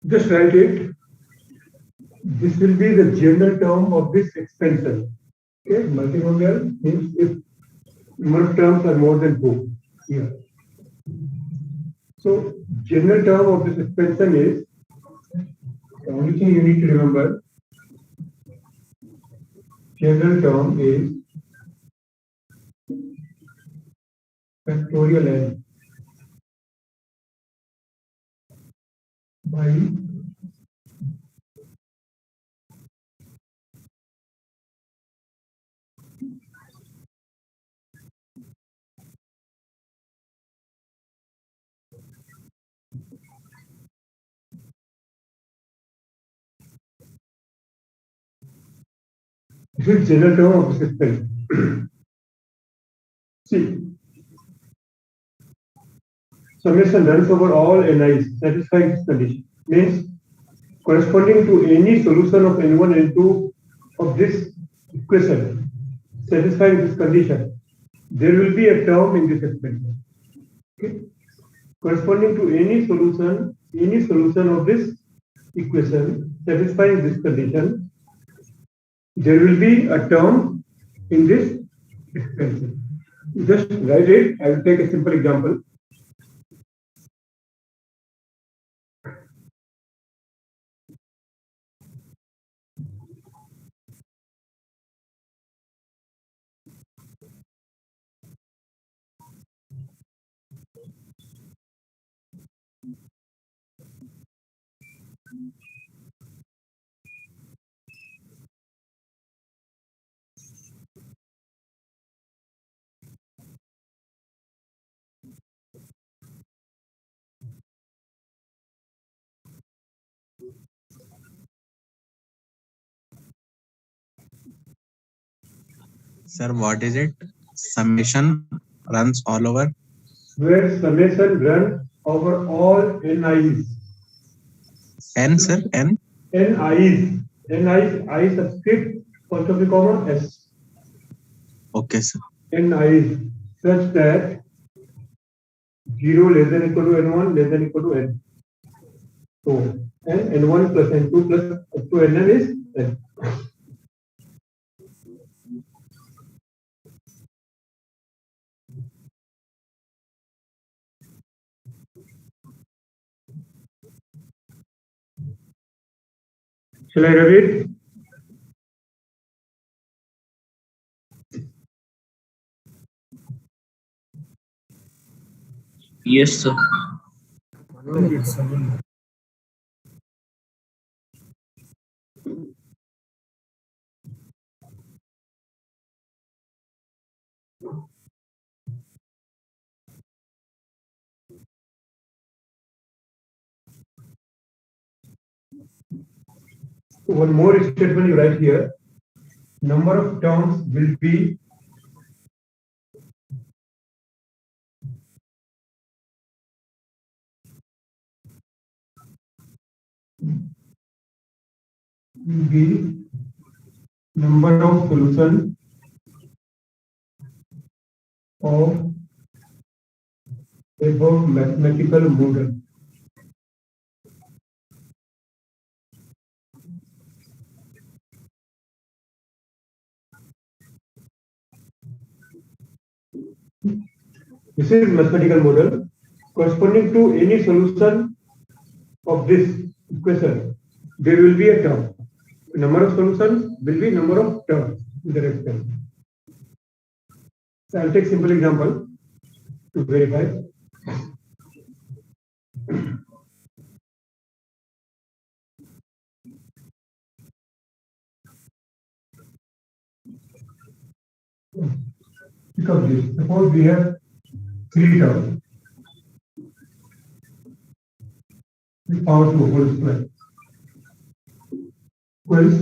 Just write it. This will be the general term of this expansion. Okay, multinomial means if number of terms are more than 2 here. So general term of this expansion is, the only thing you need to remember, general term is factorial n by this is general term of this expansion. See, summation runs over all ni's satisfying this condition. Means corresponding to any solution of n1, n2 of this equation satisfying this condition, there will be a term in this expansion. Okay? Corresponding to any solution of this equation satisfying this condition, there will be a term in this expansion. Just write it. I will take a simple example. Sir, what is it? Summation runs all over. Where summation runs over all ni's. N, sir, N. Ni's. Ni's, I subscript, first of the comma, S. Okay, sir. Ni's such that 0 less than equal to n1 less than equal to n. So, and n1 plus n2 plus up to nn is n. Shall I read it? Yes, sir. One more statement you write here. Number of terms will be number of solution of above mathematical model. This is mathematical model corresponding to any solution of this equation. There will be a term. Number of solutions will be number of terms in the expression. So I'll take simple example to verify. Pick up this. Suppose we have 3 terms. The power 2 whole square equals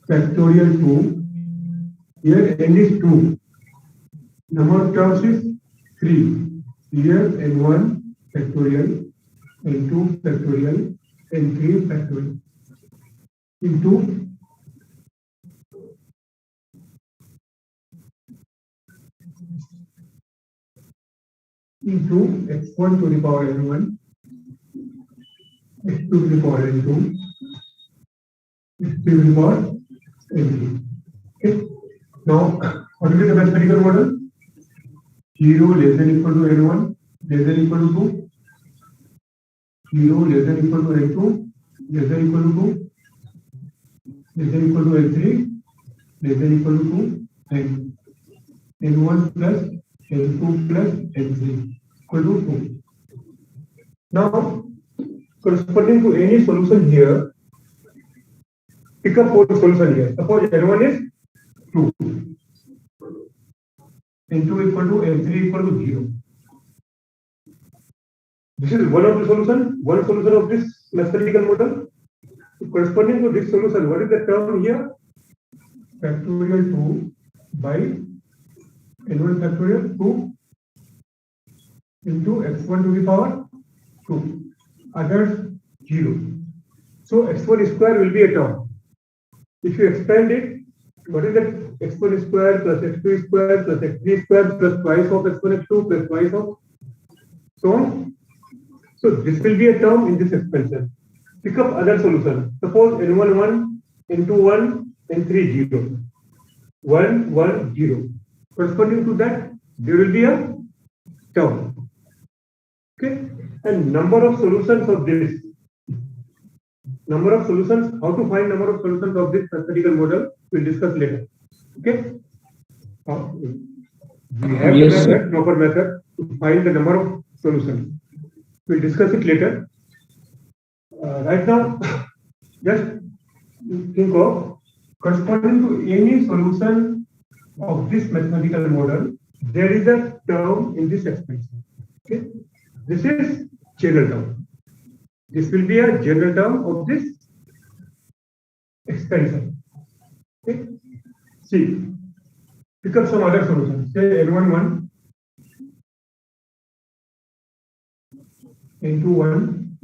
factorial 2. Here n is 2. Number of terms is 3. Here n1 factorial, n2 factorial, n3 factorial into x1 to the power n1, x2 to the power n2, x3 to the power n3. Okay. Now, what will be the mathematical model? 0 less than equal to n1 less than equal to 2. 0 less than equal to n2 less than equal to 2. Less than equal to n3 less than equal to 2. And n1 plus n2 plus n3 equal to 2. Now, corresponding to any solution here, pick up for the solution here. Suppose n1 is 2, n2 equal to n3 equal to 0. This is one of the solution, one solution of this mathematical model. Corresponding to this solution, what is the term here? Factorial 2 by n1 factorial 2 into x1 to the power 2. Others 0. So x1 square will be a term. If you expand it, what is that? X1 square plus x2 square plus x3 square plus twice of x1 x2 plus twice of so on. So this will be a term in this expansion. Pick up other solution. Suppose n1 1, n2 1, n3 0. 1 1 0. Corresponding to that, there will be a term. Okay, and number of solutions of this. Number of solutions, how to find number of solutions of this mathematical model, we'll discuss later. Okay? We have a proper method to find the number of solutions. We'll discuss it later. Right now, just think of corresponding to any solution of this mathematical model, there is a term in this expression. Okay? This is general term. This will be a general term of this expansion. Okay? See, pick up some other solutions. Say n1 1, n2 1,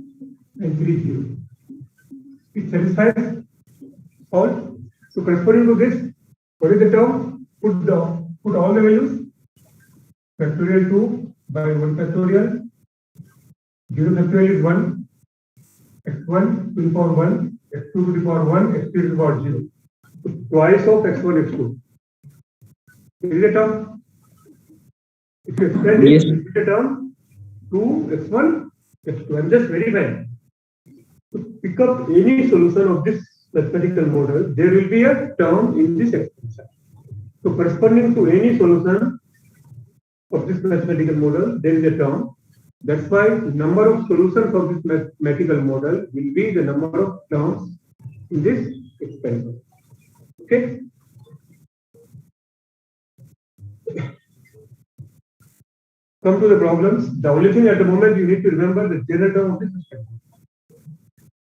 n3 0. It satisfies all. So corresponding to this, what is the term? Put all the values. Factorial 2 by 1 factorial. 0 factorial is 1. x1 to the power 1, x2 to the power 1, x3 to the power 0. So twice of x1, x2. Is it a term? If you extend it, is it a term? 2x1, x2. I'm just verifying. To pick up any solution of this mathematical model, there will be a term in this expression. So corresponding to any solution of this mathematical model, there is a term. That's why the number of solutions of this mathematical model will be the number of terms in this experiment. Okay? Come to the problems. The only thing at the moment you need to remember the general term of this experiment.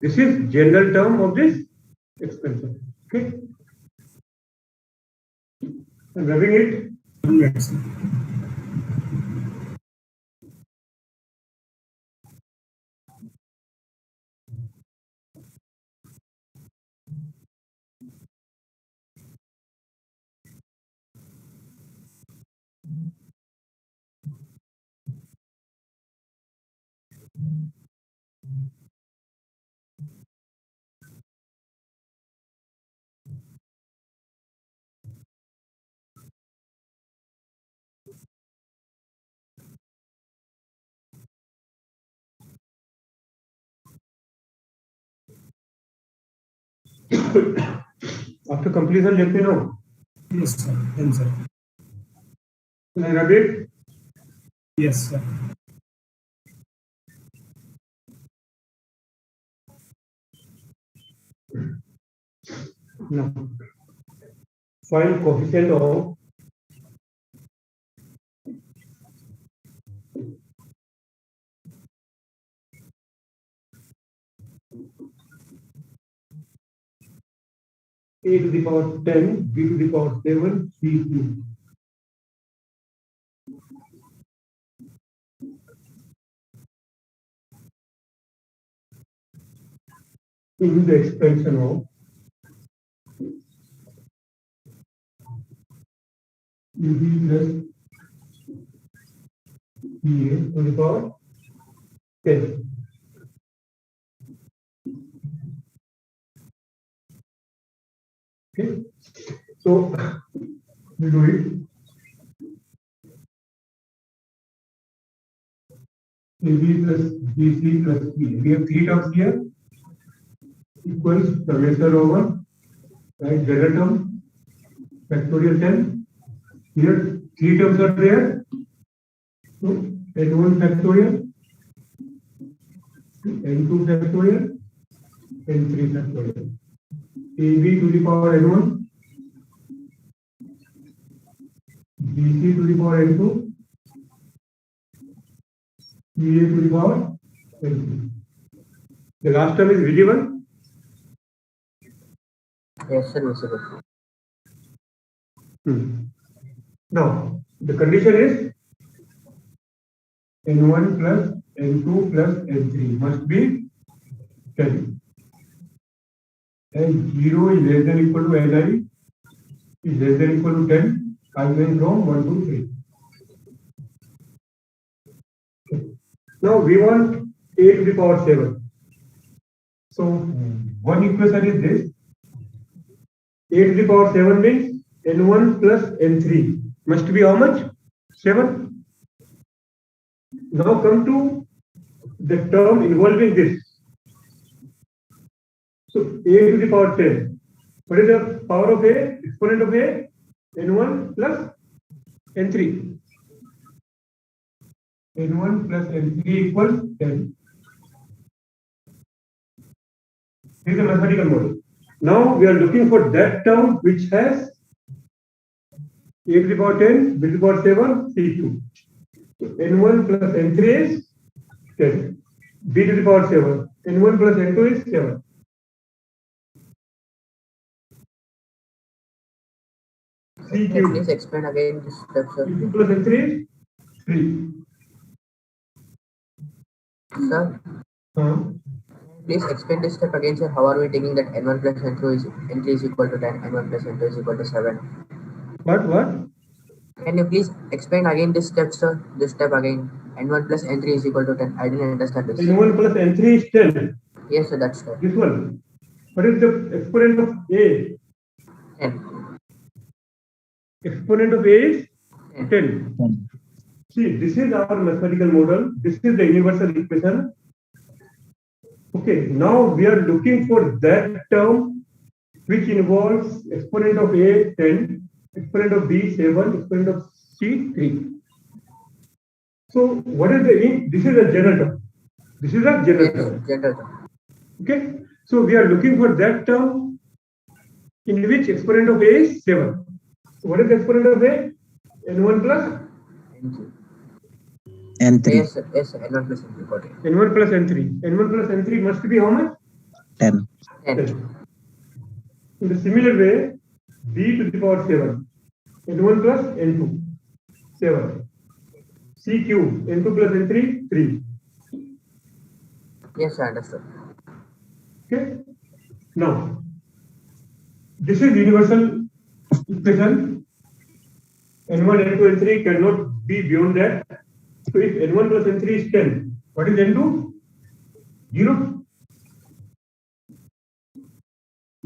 This is general term of this expansion. Okay? I'm rubbing it. Yes. After completion, let me know. Yes, sir. Yes, sir. Can I rub it? Yes, sir. No. Find coefficient of A to the power 10, B to the power 7, C cube. In the expansion of EB plus EA to the power 10. Okay, so we do it. AB plus BC plus B. We have three terms here. Equals summation over, right? General term, factorial 10. Here, three terms are there. So, n1 factorial, n2 factorial, n3 factorial. AB to the power n1, BC to the power n2, EA to the power n3. The last term is visible. Yes, sir, visible. Now, the condition is n1 plus n2 plus n3 must be 10. And 0 is less than or equal to Li is less than or equal to 10. Argument from 1 to 3. Okay. Now, we want a to the power 7. So, one equation is this. A to the power 7 means n1 plus n3 must be how much? 7. Now come to the term involving this. So a to the power 10. What is the power of a? Exponent of a? n1 plus n3. n1 plus n3 equals 10. This is a mathematical model. Now we are looking for that term which has a to the power 10, b to the power 7, c2. So n1 plus n3 is 10. b to the power 7. n1 plus n2 is 7. C cube. Please explain again this step, sir. c2 plus n3 is 3. Sir, please explain this step again, sir. How are we taking that n1 plus n3 is equal to 10, n1 plus n2 is equal to 7? What? Can you please explain again this step, sir? This step again. n1 plus n3 is equal to 10. I didn't understand this. n1 plus n3 is 10. Yes, sir, that's step. This one. What is the exponent of a? 10. Exponent of a is 10. See, this is our mathematical model. This is the universal equation. Okay, now we are looking for that term which involves exponent of a 10, exponent of b 7, exponent of c 3. So what is the this is a general term. This is a general term. General term. Okay, so we are looking for that term in which exponent of a is 7. So what is the exponent of a? n1 plus n3. Yes, sir. Yes, sir. n1 plus n3. Got it. n1 plus n3. n1 plus n3 must be how much? 10. 10. In the similar way, b to the power 7, n1 plus n2, 7, c cube, n2 plus n3, 3. Yes, I understood. Okay. Now, this is universal equation. n1, n2, n3 cannot be beyond that. So if n1 plus n3 is 10, what is n2? 0.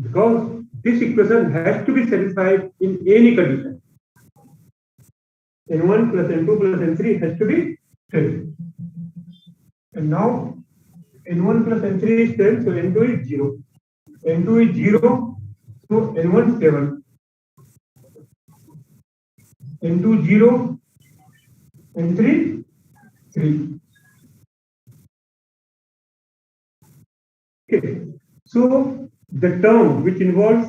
Because this equation has to be satisfied in any condition. n1 plus n2 plus n3 has to be 10. And now n1 plus n3 is 10, so n2 is 0. n2 is 0, so n1 7. n2 0, n3 3. Okay, so the term which involves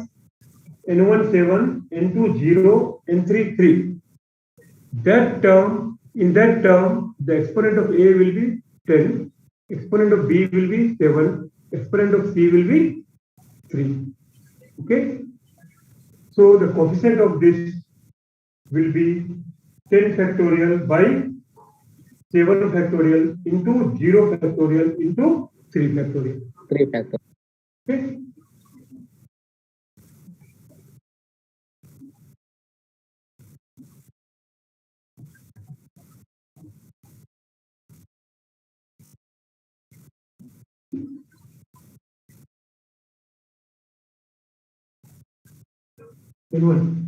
n1 7, n2 0, n3 3. That term, in that term, the exponent of a will be 10, exponent of b will be 7, exponent of c will be 3. Okay. So the coefficient of this will be 10 factorial by 7 factorial into 0 factorial into 3 factorial. 3 factor. Okay. Anyone?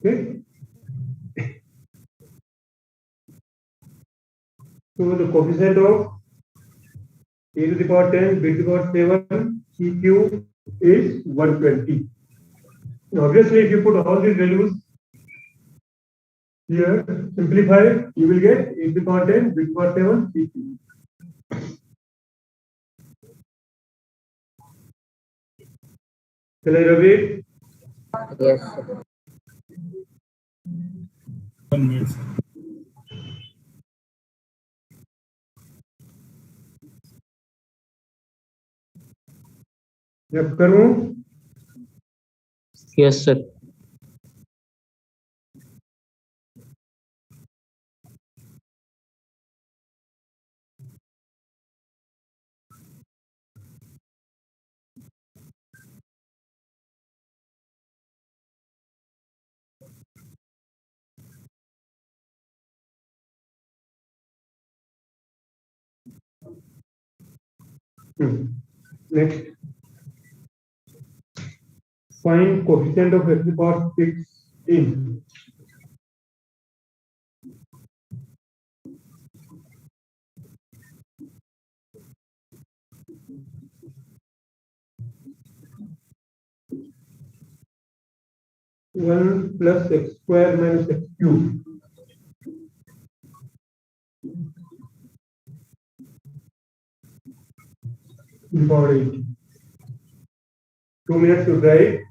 Okay. So the coefficient of a to the power 10, b to the power 7, CQ is 120. Now, obviously, if you put all these values here, simplify, you will get a to the power 10, b to the power 7, CQ. Shall I repeat? Yes, sir. 1 minute, sir. जब करूं Yes, sir. next, find coefficient of x to the power 6 in one plus x square minus x cube. To the power 8. 2 minutes to write.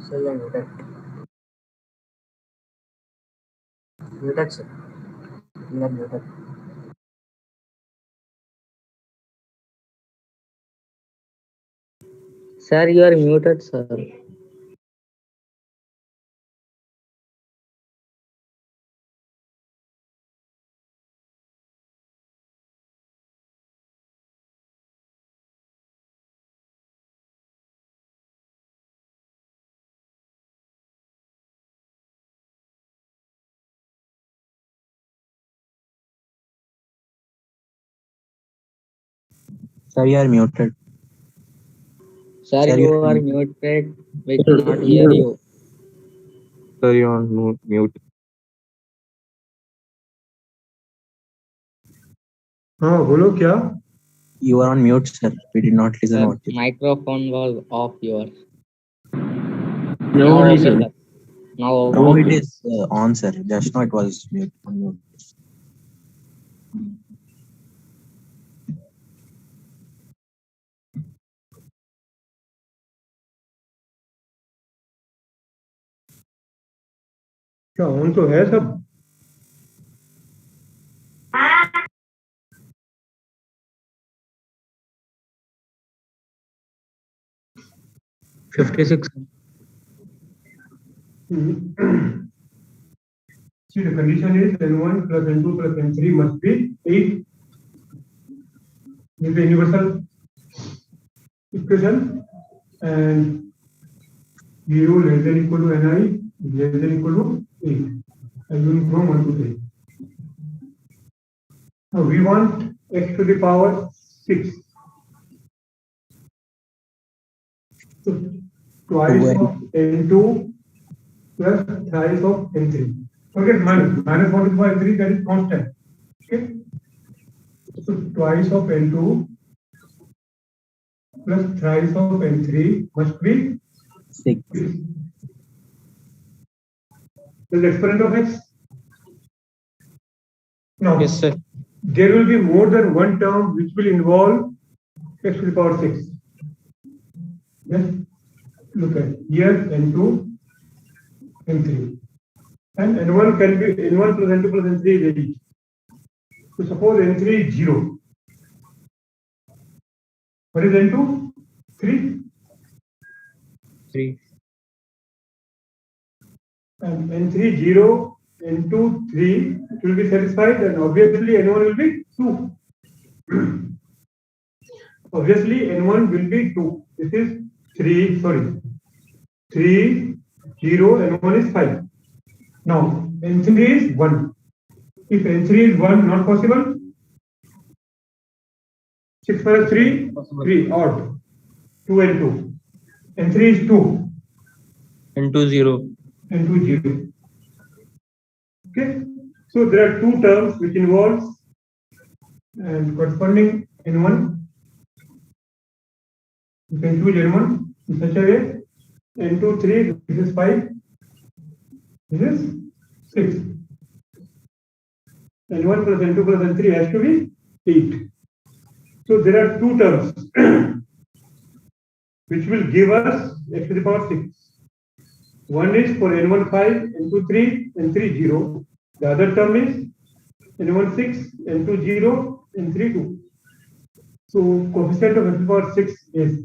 Sir, you are muted. Muted, sir. You are muted. Sir, you are muted, sir. Sir, you are muted. Sir, Sir, you you are are muted. We cannot hear you. Sir, you are on mute. हाँ बोलो क्या? You are on mute, sir. We did not listen Sir, what you. microphone was off yours. No, Now okay, sir. sir. Now okay. Now it is on, sir. Just now it was mute. On mute. क्या on तो है सब? See, the condition is N1 plus N2 plus N3 must be 8. This is the universal equation, and 0 less than equal to Ni less than equal to 8. Assuming from 1 to 3. Now we want x to the power 6. So twice of N2 plus thrice of N3. Forget minus. Minus 1 to the power N3, that is constant. Okay. So twice of N2 plus thrice of N3 must be 6. The exponent of x. Now, Yes, sir. there will be more than one term which will involve x to the power 6. Just look at here N2, N3. And N1 can be N1 plus N2 plus N3 is 8. So suppose N3 is 0. What is N2? 3. 3. And N3 0, N2 3, it will be satisfied, and obviously N1 will be 2. Obviously N1 will be 2. This is 3, 0, and 1 is 5. Now N3 is 1. If N3 is 1, not possible. 6 minus 3, 3, odd. 2 and 2. N3 is 2. N2 0. N2 0. Okay. So there are two terms which involves and corresponding N1. You can choose N1 in such a way. N2 3, this is 5. This is 6. N1 plus N2 plus N3 has to be 8. So there are two terms which will give us x to the power 6. One is for N1 5, N2 3, N3 0. The other term is N1 6, N2 0, N3 2. So coefficient of x to the power 6 is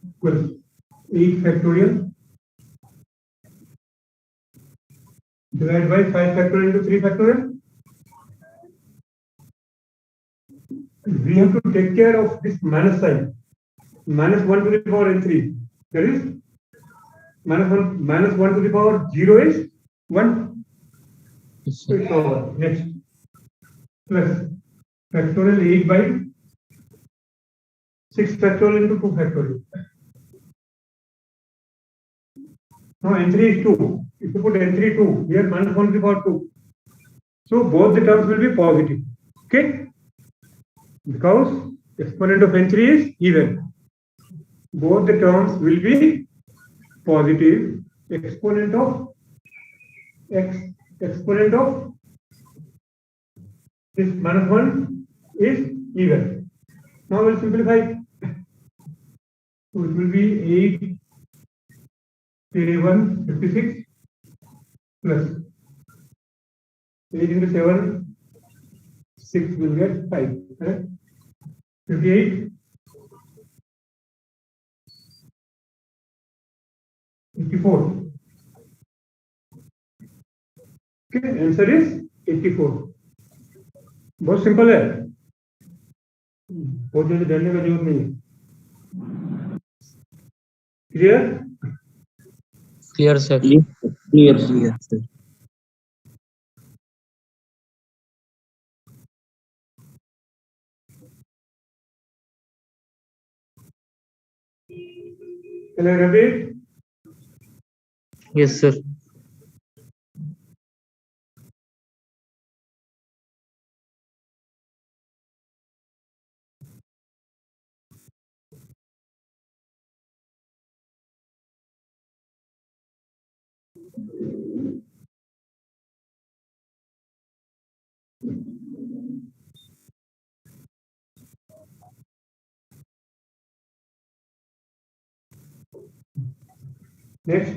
equals 8 factorial divided by 5 factorial into 3 factorial. We have to take care of this minus sign. Minus 1 to the power n3. That is minus 1 to the power 0 is 1. So it's over. Next. Plus factorial 8 by 6 factorial into 2 factorial. Now n3 is 2. If you put n3 2, here minus 1 to the power 2. So both the terms will be positive. Okay? Because exponent of n3 is even. Both the terms will be positive. Exponent of this minus 1 is even. Now we'll simplify. So it will be 8 K1 56 plus 8 into 7, 6 will get 5, correct? 58, 84. Okay, answer is 84. बहुत simple है, बहुत जल्दी डरने का जरूरत नहीं है. Clear? Clear, sir. Clear. Clear, sir. Can I repeat? Yes, sir. Next,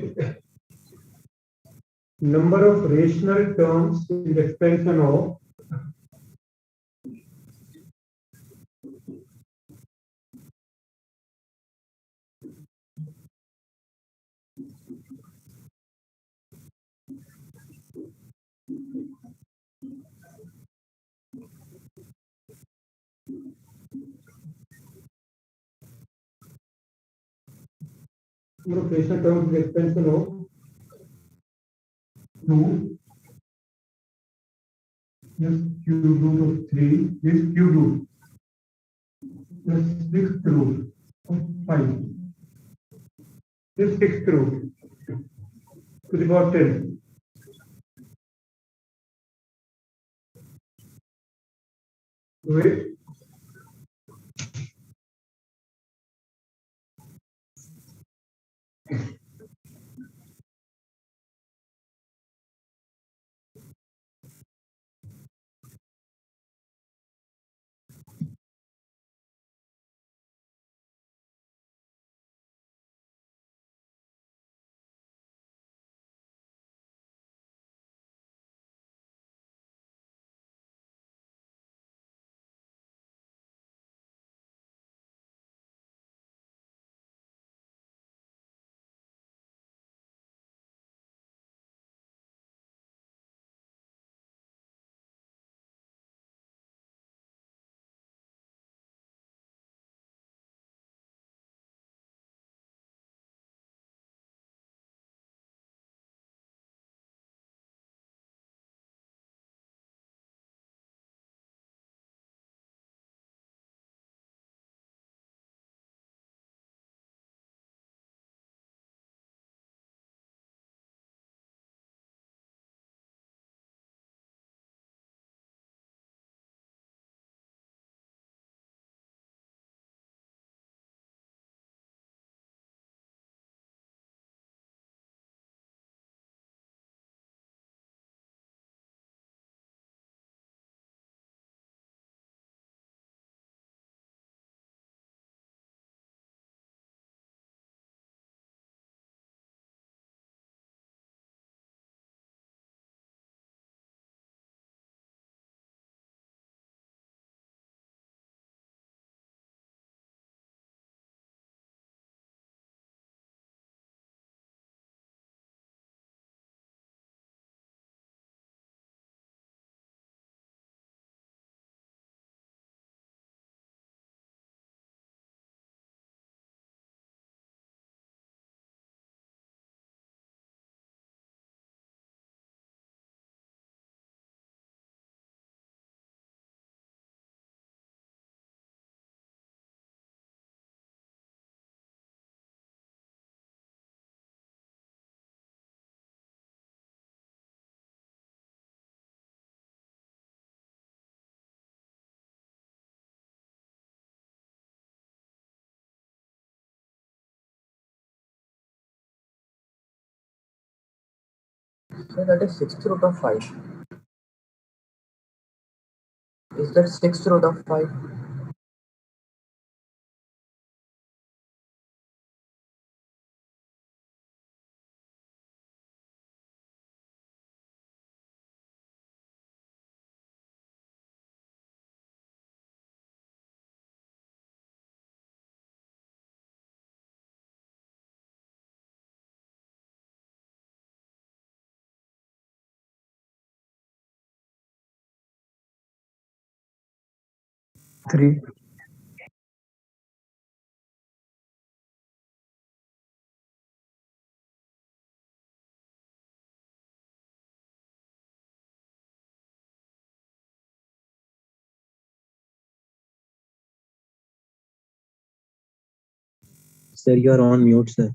number of rational terms in the expansion of rational terms in the expansion of 2 plus cube root of 3 is cube root plus sixth root of 5. This sixth root to the power 10. Wait. So that is sixth root of 5. Is that sixth root of 5? Three. Sir, you are on mute, sir.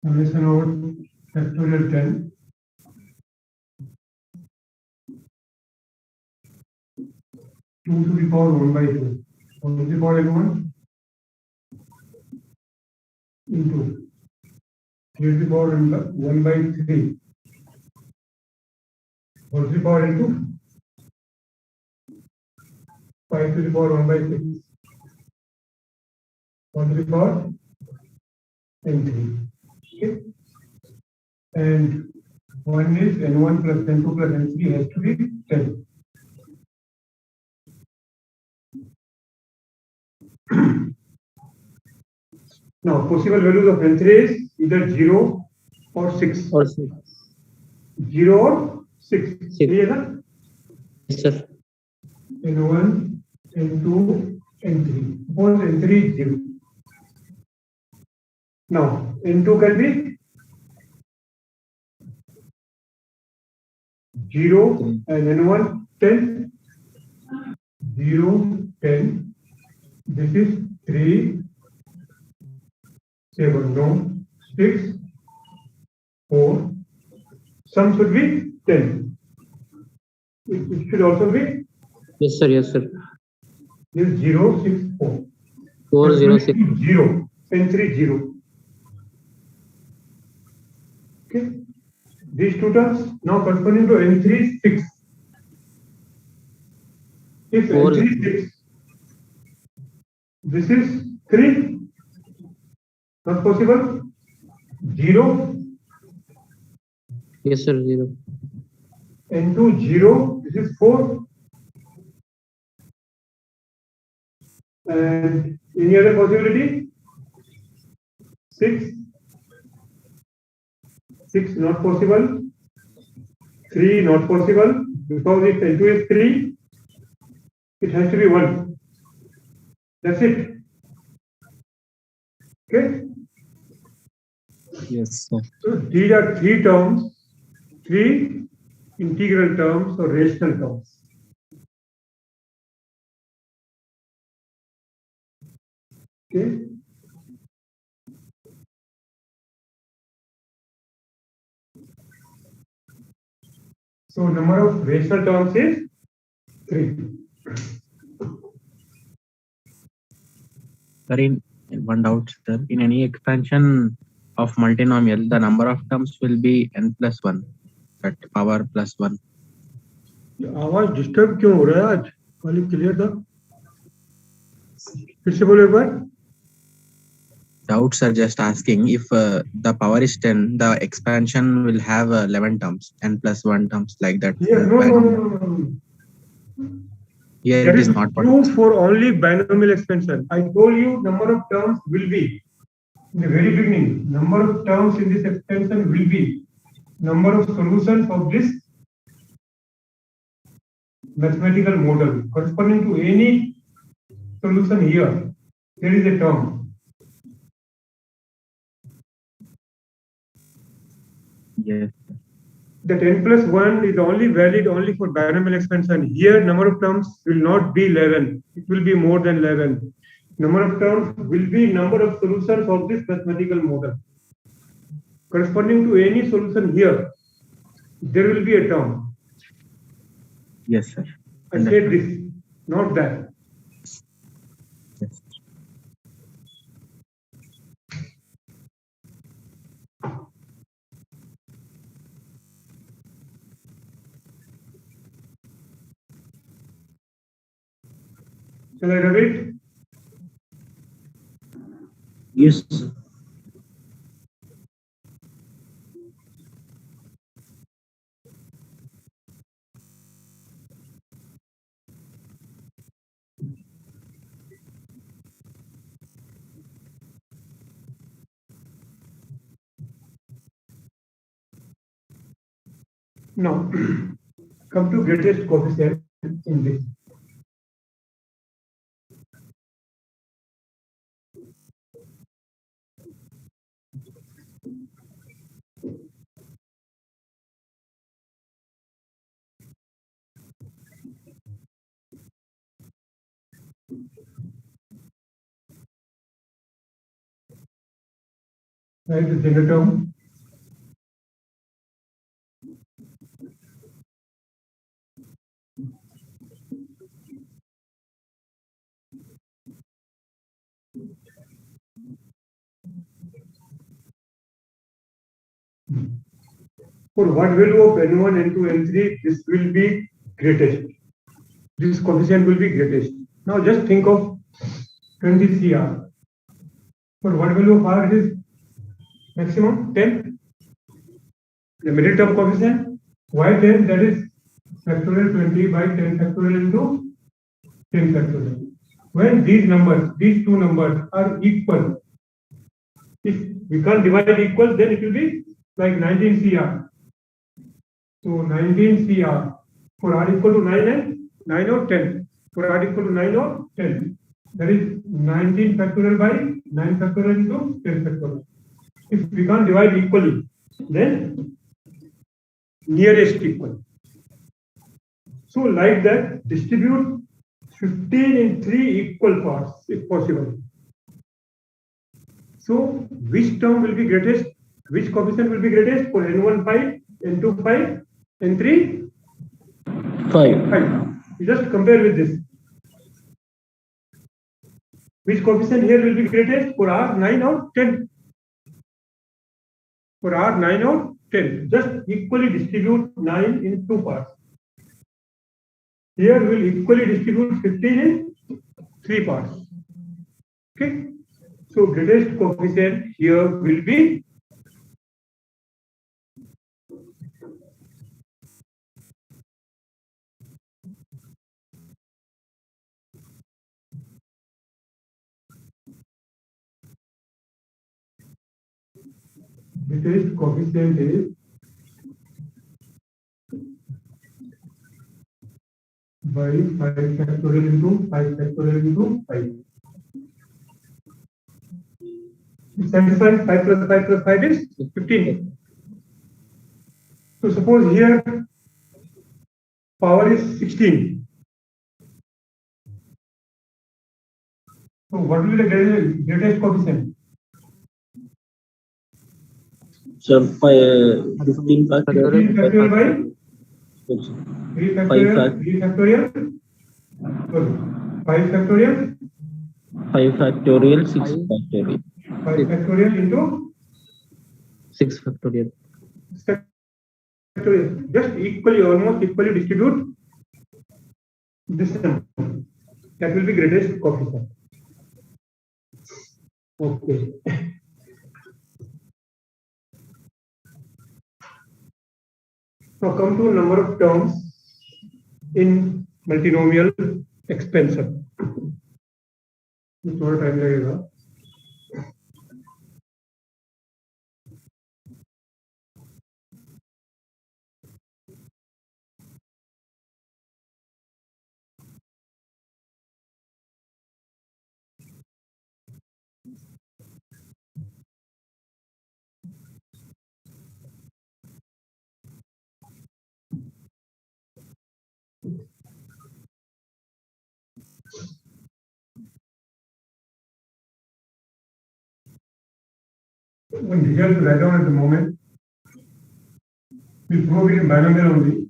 Summation over factorial 10 2 to the power 1 by 2 1 to the power n1 into 3 to the power 1 by 3 1 to the power n2 5 to the power 1 by 6 1 to the power n3. Okay, and one is n1 plus n2 plus n3 has to be 10. Now, possible values of n3 is either 0 or 6. Or 6. 0 or 6. Six. Clear, na? Yes, sir. n1, n2, n3. Suppose n3 is 0. Now, n2 can be 0 and n1 10. 0, 10. This is 3, 7, no, 6, 4. Sum should be 10. It should also be Yes, sir. Yes, sir. this 0, 6, 4. 4, 0, 6. 0, n3 0. Okay. These two terms now corresponding to n3 6. If Four. n3 6, this is 3. Not possible. 0, Yes, sir. 0. n2 0. This is 4. And any other possibility? 6. 6 not possible. 3 not possible, because if n2 is 3, it has to be 1. That's it. Okay. Yes, sir. So these are 3 terms, 3 integral terms or rational terms. Okay. So number of rational terms is 3. Sir, in one doubt, sir. In any expansion of multinomial, the number of terms will be n plus 1. That power plus 1. आवाज disturb क्यों हो रहा है आज? खाली clear था? फिर से बोलो एक बार. Doubts are just asking if the power is 10, the expansion will have 11 terms, n plus 1 terms like that. Here, no. Here That it is is not true for only binomial expansion. I told you number of terms will be in the very beginning. Number of terms in this expansion will be number of solutions of this mathematical model corresponding to any solution here. There is a term. Yes. That n plus 1 is only valid only for binomial expansion. Here, number of terms will not be 11. It will be more than 11. Number of terms will be number of solutions of this mathematical model. Corresponding to any solution here, there will be a term. Yes, sir. I said this, not that. Yes. Shall I rub it? Yes. Now, come to greatest coefficient in this. Write the general term. For what value of N1, N2, N3, this will be greatest. This coefficient will be greatest. Now just think of 20 CR. For what value of R is maximum? 10. The middle term coefficient, why 10? That is factorial 20 by 10 factorial into 10 factorial. When these numbers, these two numbers are equal, if we can't divide equal, then it will be like 19 CR. So 19 CR for R equal to 9 and 9 or 10. For R equal to 9 or 10. That is 19 factorial by 9 factorial into 10 factorial. If we can't divide equally, then nearest equal. So like that, distribute 15 in 3 equal parts if possible. So which term will be greatest? Which coefficient will be greatest? For N1 5, N2 5, N3 5. 5. You just compare with this. Which coefficient here will be greatest? For R 9 or 10? For R 9 or 10. Just equally distribute 9 in 2 parts. Here we will equally distribute 15 in 3 parts. Okay. So greatest coefficient here will be greatest coefficient is by 5 factorial into 5 factorial into 5. It satisfies 5 plus 5 plus 5 is 15. So suppose here power is 16. So what will be the greatest coefficient? Sir, 15 factorial. 15 factorial by 3 factorial, 3 factorial, 5 factorial, 5 factorial, 6 factorial. 5 factorial into 6 factorial. 6 factorial. Just equally, almost equally distribute this number. That will be greatest coefficient. Okay. Now come to number of terms in multinomial expansion. थोड़ा time लगेगा. When details to write down at the moment, we'll prove it in binomial only.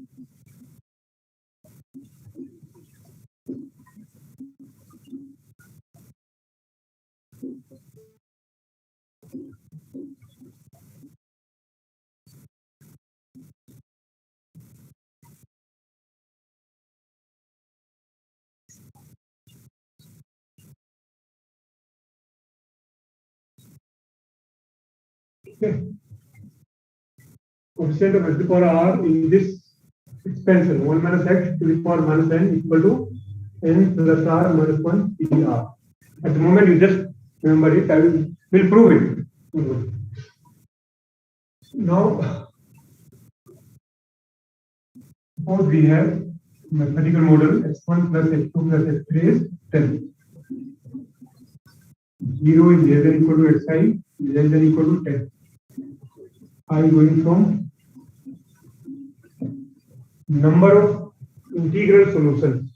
Okay. Coefficient of x to the power r in this expansion 1 minus x to the power minus n equal to n plus r minus 1 dr. At the moment you just remember it, I will prove it. Now, suppose we have mathematical model x1 plus x2 plus x3 is 10. 0 is less than equal to xi, less than equal to 10. I am going from number of integral solutions.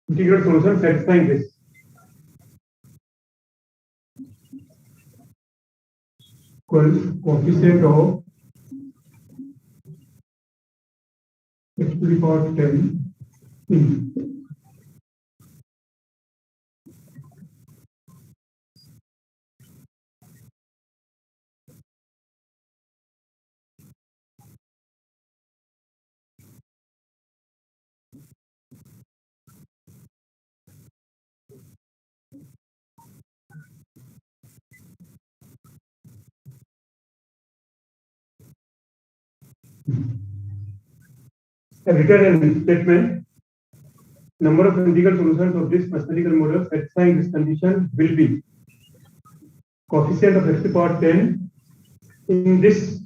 Integral solution satisfying this. Equals coefficient of x to the power 10 in a written statement. Number of integral solutions of this mathematical model satisfying this condition will be coefficient of x to the power 10 in this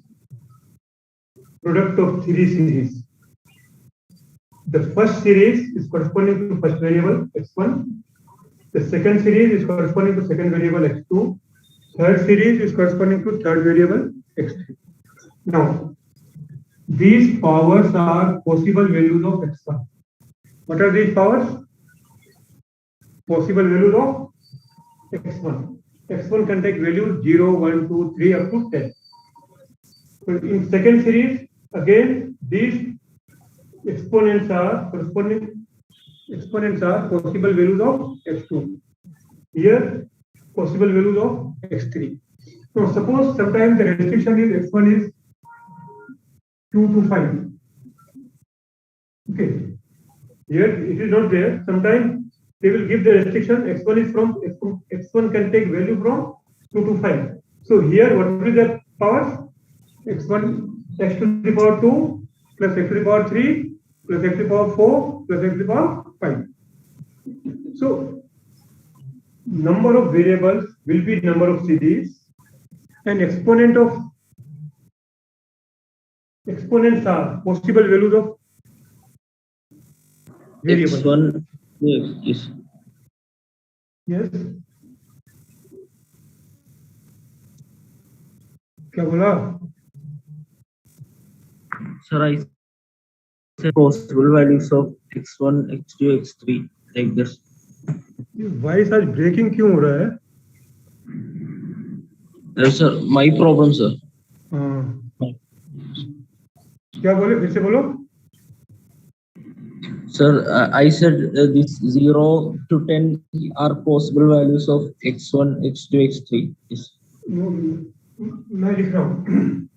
product of three series. The first series is corresponding to first variable x1. The second series is corresponding to second variable x2. Third series is corresponding to third variable x3. Now, these powers are possible values of x1. What are these powers? Possible values of x1. X1 can take values 0, 1, 2, 3 up to 10. So in second series, again, these exponents are possible values of x2. Here, possible values of x3. So suppose sometimes the restriction is x1 is 2 to 5. Okay. Here it is not there. Sometimes they will give the restriction x1 is from x1 can take value from 2 to 5. So here what will be the powers? x1 x to the power 2 plus x to the power 3 plus x to the power 4 plus x to the power 5. So number of variables will be number of series, and exponents are possible values of variables. X1, yes. Yes. क्या बोला? Sir, I said possible values of x1, x2, x3 like this. Voice आज breaking क्यों हो रहा है? Sir, my problem, sir. हाँ. क्या बोले? फिर से बोलो. Sir, I said this 0 to 10 are possible values of x1, x2, x3. Yes. मैं लिख रहा हूँ.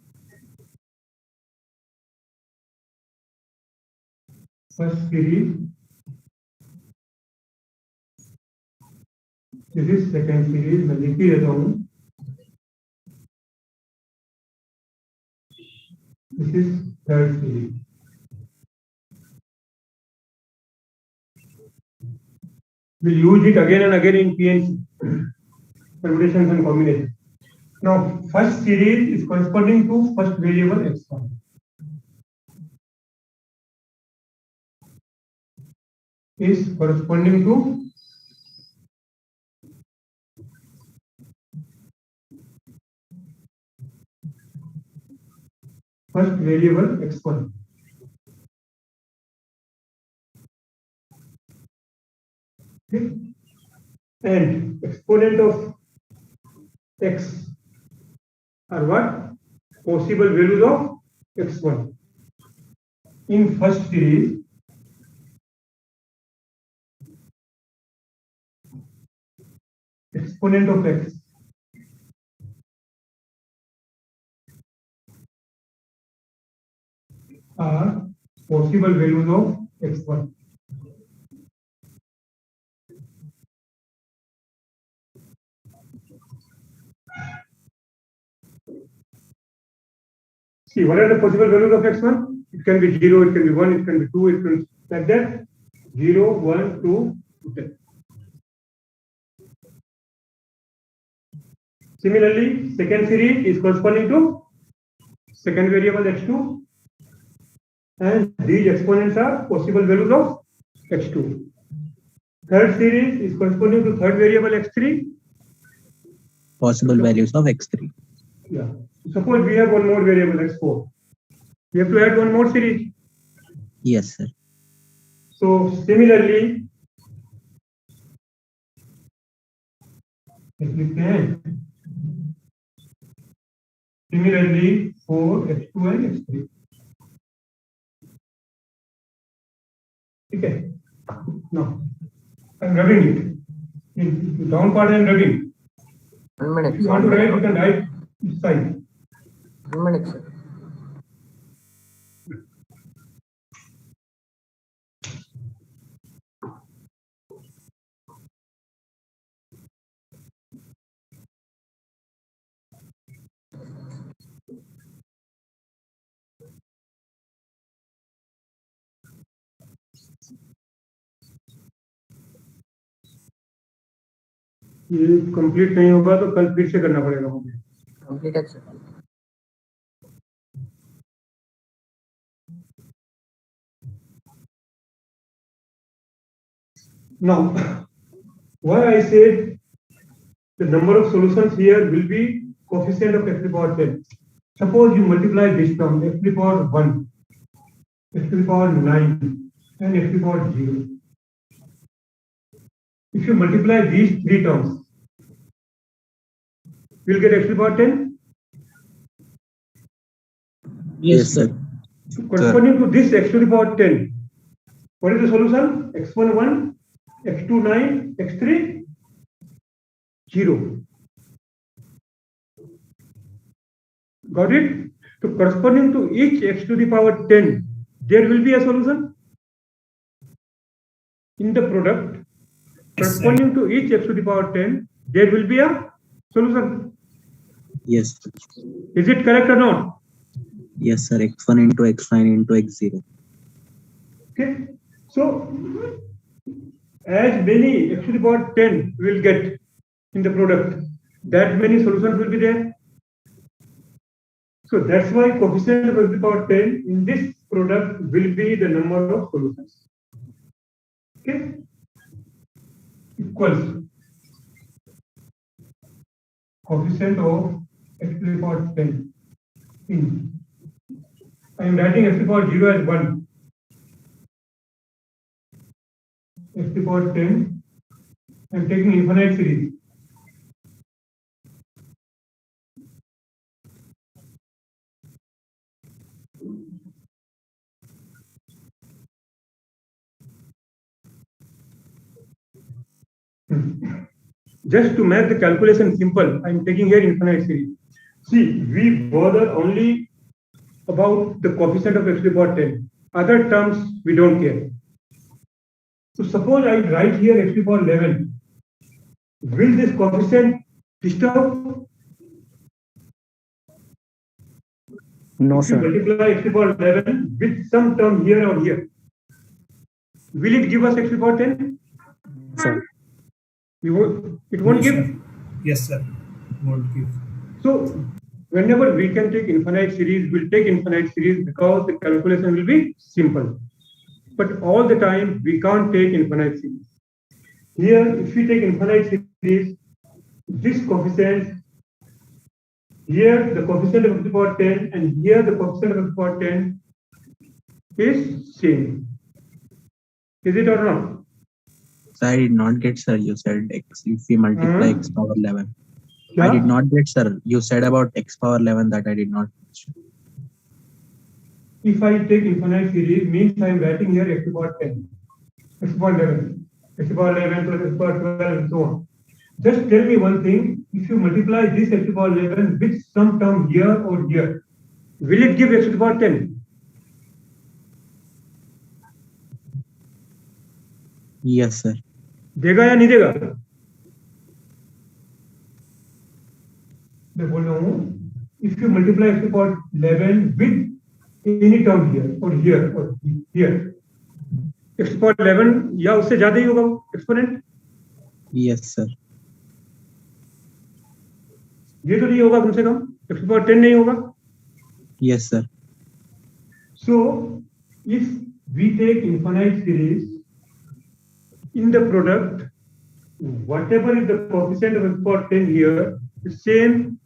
First series. This is second series. मैं लिख ही देता हूँ. This is third series. We'll use it again and again in PNC, permutations and combinations. Now, first series is corresponding to first variable x1. Is corresponding to first variable x1. Okay. And exponent of x are what? Possible values of x1. In first series, exponent of x are possible values of x1. See, what are the possible values of x1? It can be 0, it can be 1, it can be 2, it can be like that. 0, 1, 2, 10. Similarly, second series is corresponding to second variable x2, and these exponents are possible values of x2. Third series is corresponding to third variable x3. Possible values of x3. Yeah. Suppose we have one more variable x4. We have to add one more series. Yes, sir. So similarly, if we can, similarly for x2 and x3. Okay. Now, I'm rubbing it. In down part, I'm rubbing. 1 minute. If you want to write, you can write each side. 1 minute, sir. ये complete नहीं होगा तो कल फिर से करना पड़ेगा मुझे. Completed, sir. Now, why I said the number of solutions here will be coefficient of x to the power 10. Suppose you multiply this term x to the power 1, x to the power 9, and x to the power 0. If you multiply these three terms, you will get x to the power 10. Yes, sir. So corresponding to this x to the power 10, what is the solution? x1 1, x2 9, x3 0. Got it? So corresponding to each x to the power 10, there will be a solution in the product. Yes, sir. Corresponding to each x to the power 10, there will be a solution. Yes. Is it correct or not? Yes, sir. x1 into x9 into x0. Okay. So as many x to the power 10 we will get in the product, that many solutions will be there. So that's why coefficient of x to the power 10 in this product will be the number of solutions. Okay. Equals coefficient of x to the power 10 in. I am writing x to the power 0 as 1. X to the power 10. I am taking infinite series. Just to make the calculation simple, I am taking here infinite series. See, we bother only about the coefficient of x to the power 10. Other terms we don't care. So suppose I write here x to the power 11. Will this coefficient disturb? No, If you sir. multiply x to the power 11 with some term here or here, will it give us x to the power 10? Sir. It won't Yes, give. sir. Yes, sir. Won't give. So whenever we can take infinite series, we'll take infinite series because the calculation will be simple. But all the time we can't take infinite series. Here, if we take infinite series, this coefficient, here the coefficient of x to the power 10 and here the coefficient of x to the power 10 is same. Is it or not? So I did not get, sir. You said x if we multiply x power 11. I Yeah? did not get, sir. You said about x power 11 that I did not. If I take infinite series, means I am writing here x to the power 10, x to the power 11, x to the power 11 plus x to the power 12 and so on. Just tell me one thing, if you multiply this x to the power 11 with some term here or here, will it give x to the power 10? Yes, sir. देगा या नहीं देगा? मैं बोल रहा हूँ if you multiply x to the power 11 with any term here or here, x to the power 11 या उससे ज्यादा ही होगा वो एक्सपोनेंट. Yes, sir. ये तो नहीं होगा कम से कम, x to the power 10 नहीं होगा. Yes, sir. So if we take infinite series in the product, whatever is the coefficient of x to the power 10 here, the same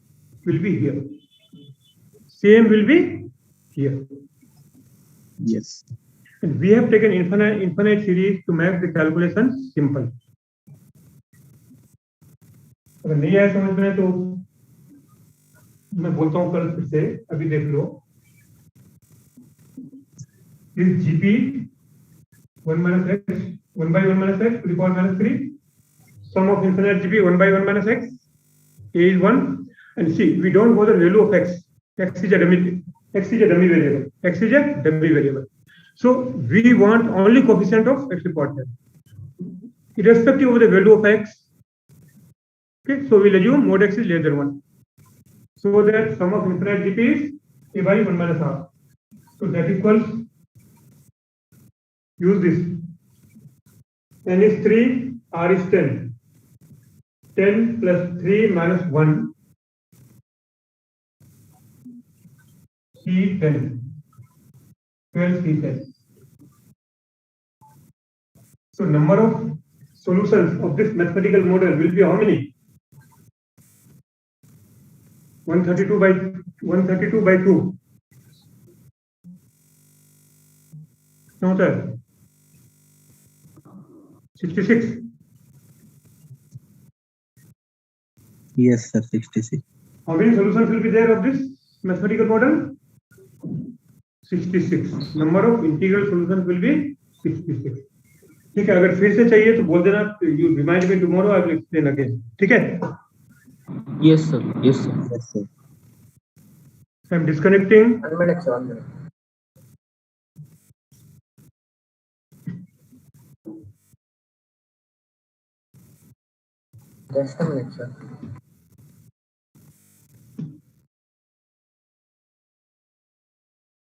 will be here. Same will be here. Yes. And we have taken infinite series to make the calculation simple. अगर नहीं आया समझ में तो मैं बोलता हूँ कल फिर से, अभी देख लो. This GP 1 minus x 1 by 1 minus x to the power minus 3, sum of infinite GP 1 by 1 minus x, a is 1, and see we don't know the value of x. X is a dummy variable. So we want only coefficient of x to the power 10, irrespective of the value of x. Okay, so we'll assume mod x is less than 1. So that sum of infinite GP is a by 1 minus r. So that equals, use this, n is 3, r is 10. 10 plus 3 minus 1, C10. 12 C10. So number of solutions of this mathematical model will be how many? 132 by 2. No, sir. 66. Yes, sir. 66. How many solutions will be there of this mathematical model? 66. Number of integral solutions will be 66. ठीक है, अगर फिर से चाहिए तो बोल देना. You remind me tomorrow, I will explain again. ठीक है? Yes, sir. Yes, sir. Yes, sir. I am disconnecting. 1 minute, sir. 1 minute. Just a minute, sir.